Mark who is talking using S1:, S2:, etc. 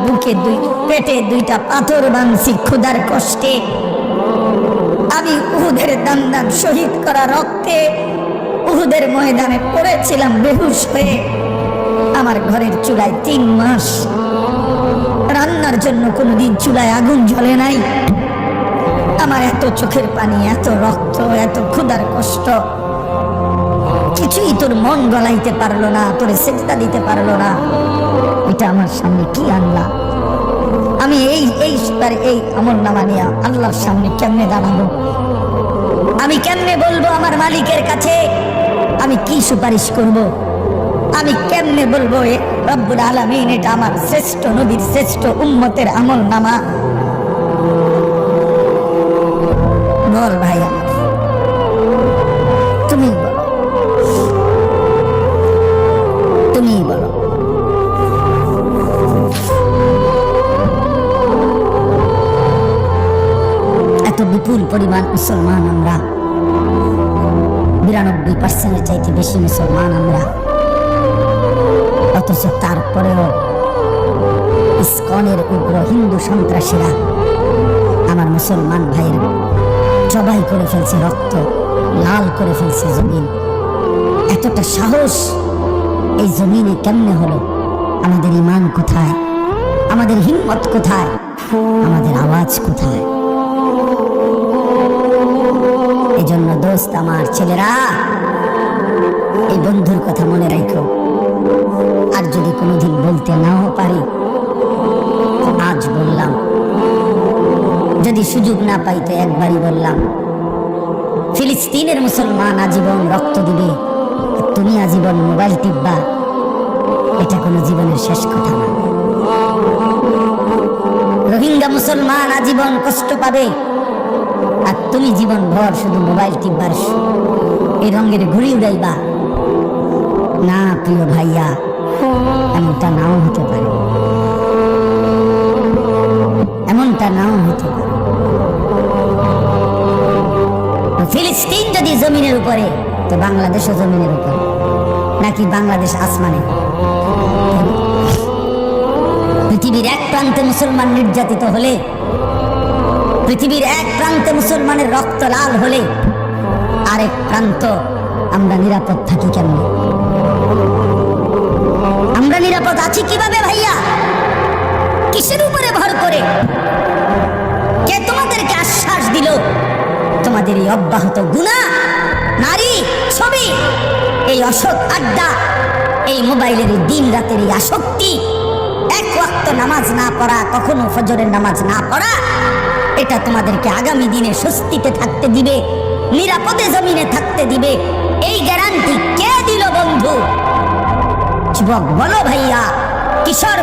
S1: বুকে পেটে দুইটা পাথর বাঁধছি ক্ষুধার কষ্টে। আমি উহুদের দান শহীদ করা রক্তে উহুদের ময়দানে পড়েছিলাম বেহুশ হয়ে। আমার ঘরের চুলায় 3 মাস রান্নার জন্য কোনোদিন চুলায় আগুন জ্বলে নাই। আমার এত চোখের পানি, এত রক্ত, এত ক্ষুধার কষ্ট, কিছুই তোর মন গলাইতে পারলো না, তোরে সেজদা দিতে পারলো না। এটা আমার সামনে কি আনলা? আমি এই আমলনামা নিয়ে আল্লাহর সামনে কেমনে দাঁড়াবো? আমি কেমনে বলবো আমার মালিকের কাছে আমি কি সুপারিশ করব? আমি কেমনে বলবো রব্বুল আলামিন এটা আমার শ্রেষ্ঠ নবীর শ্রেষ্ঠ উম্মতের আমলনামা? বল ভাই, তুমি বলো, তুমি বলো। এত বিপুল পরিমাণ মুসলমান আমরা, 92% চাইতে বেশি মুসলমান আমরা, অথচ তারপরেও ইসকনের উগ্র হিন্দু সন্ত্রাসীরা আমার মুসলমান ভাইয়ের জবাই করে ফেলছে, রক্ত লাল করে ফেলছে জমিন। এতটা সাহস এই জমিনে কেমনে হলো? আমাদের ঈমান কোথায়? আমাদের হিম্মত কোথায়? আমাদের আওয়াজ কোথায়? এই জন্য দোস্ত আমার, ছেলেরা, এই বন্ধুর কথা মনে রাখো। আর যদি কোনোদিন বলতে নাও পারি, আজ বললাম। যদি সুযোগ না পাই তো একবারই বললাম। ফিলিস্তিনের মুসলমান আজীবন রক্ত দিবে, তুমি আজীবন মোবাইল টিপবা, এটা কোনো জীবনের শেষ কথা না। রোহিঙ্গা মুসলমান আজীবন কষ্ট পাবে, আর তুমি জীবন ভর শুধু মোবাইল টিপবার এই রঙের ঘুড়ি উড়াইবা না। প্রিয় ভাইয়া, এমনটা নাও হতে পারে, এমনটা নাও হতে পারে। ফিলিস্তিন যদি জমিনের উপরে, তো বাংলাদেশও জমিনের উপরে, নাকি বাংলাদেশ আসমানে? পৃথিবীর এক প্রান্তে মুসলমান নির্যাতিত হলে, পৃথিবীর এক প্রান্তে মুসলমানের রক্ত লাল হলে, আরেক প্রান্ত আমরা নিরাপদ থাকি কেমন? আমরা নিরাপদ আছি কিভাবে ভাইয়া? কিসের উপরে ভর করে? কে তোমাদেরকে আশ্বাস দিল তোমাদের এই অব্যাহত গুনাহ, নারী, ছবি, এই অসৎ আড্ডা, এই মোবাইলের এই দিন রাতের এই আসক্তি, এক ওয়াক্ত নামাজ না পড়া, কখনো ফজরের নামাজ না পড়া, এটা তোমাদেরকে আগামী দিনে স্বস্তিতে থাকতে দিবে, নিরাপদে জমিনে থাকতে দিবে? এই গ্যারান্টি কে দিল বন্ধু? যুবক বলো ভাইয়া, কিশোর